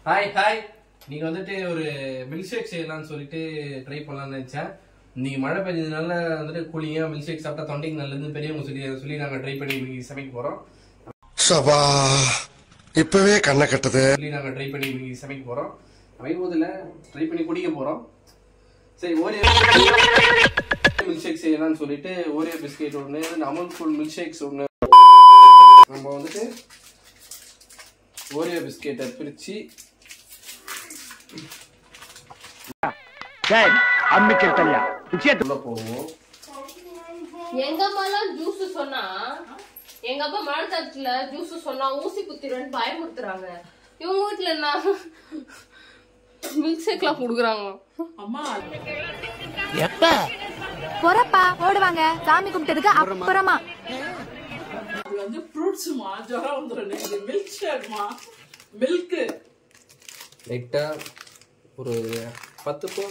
Hi hi. நீங்க வந்துட்டு ஒரு மில்க் ஷேக் செய்யலாம்னு சொல்லிட்டு ட்ரை பண்ணலாம்னு நினைச்சேன். இன்னைக்கு மழை பெஞ்சதுனால வந்துட்டு கூலிங்கா மில்க் ஷேக் சாப்பிட்டா தொண்டைக்கு நல்லதுன்னு பெரியவங்க சொல்லி நாங்க ட்ரை பண்ணி இன்னைக்கு சமைக்க போறோம். சபா இப்பவே கண்ணை கட்டுது. நாங்க ட்ரை பண்ணி இன்னைக்கு சமைக்க போறோம். சமைப்போதில்ல ட்ரை பண்ணி குடிக்க போறோம். சரி, ஓரியோ மில்க் ஷேக் செய்யலாம்னு சொல்லிட்டு ஓரியோ பிஸ்கெட் ஒன்று, அமுல் கூல் மில்க் ஷேக்ஸ் ஒன்று. நம்ம வந்துட்டு ஓரியோ பிஸ்கெட்டை பிரிச்சு போவோம். எங்க அம்மாலாம் ஜூஸ் சொன்னா, எங்க அப்பா மழை தட்டுல ஜூஸ் சொன்னா ஊசி குத்திடுன்னு பயமுறுத்துறாங்க. இவங்க வீட்டுல என்ன மில்க் ஷேக் எல்லாம் குடுக்குறாங்க. அம்மா எப்ப பொறப்பா ஓடுவாங்க சாமி கும்பிட்டதுக்கு அப்புறமா. அது வந்து ஃப்ரூட்ஸ்மா, ஜரம் வந்துடும். மில்க் ஷேக்மா, மில்க் லைட்டா ஒரு 10 போ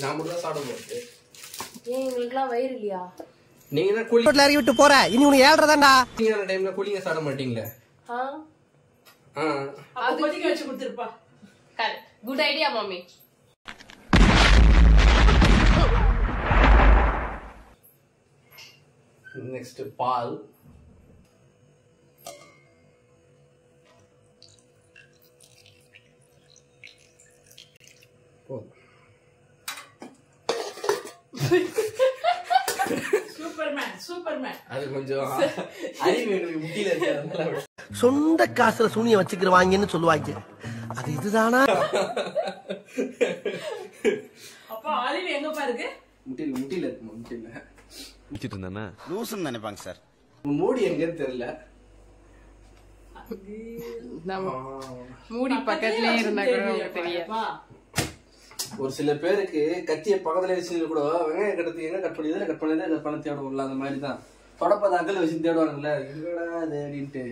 நாம தான் சாப்பிட போறது. ஏன் எங்களுக்குலாம் வயிறு இல்லையா? நீங்க தான் கூலி இறக்கி விட்டு போற, இனி உனக்கு 7:30 தான்டா. கூலிங்கான டைம்ல கூலிங்க சாப்பிட மாட்டீங்களே. அது கொதிக்க வச்சு கொடுத்துருப்பா. குட் ஐடியா மாமி. நெக்ஸ்ட் பால். சூப்பர்மேன் அது கொஞ்சம் அறிவு எனக்கு முட்டியில இருக்கிறதுனால சொந்த காசுல சூனியம் வச்சுக்கிறவாங்கன்னு சொல்லுவாங்க. அது இதுதானா? அப்பா அறிவு எங்க பாருக்கு? முட்டியில இருக்குமா? முட்டியில வச்சிட்டு இருந்தானே லூசுன்னு நினைப்பாங்க சார். மூடி எங்கன்னு தெரியல. மூடி பக்கத்துலயே இருந்தா கூட தெரியும். ஒரு சில பேருக்கு கத்திய பக்கத்துல வச்சு கூட வெங்காயம் கட்டத்துக்கு எங்க கட் பண்ணியது கட் பண்ண தேடுவோம்ல, அந்த மாதிரி தான் தொடப்பத அகல வச்சு தேடுவாங்கல்ல. எங்கடா அது அப்படின்ட்டு.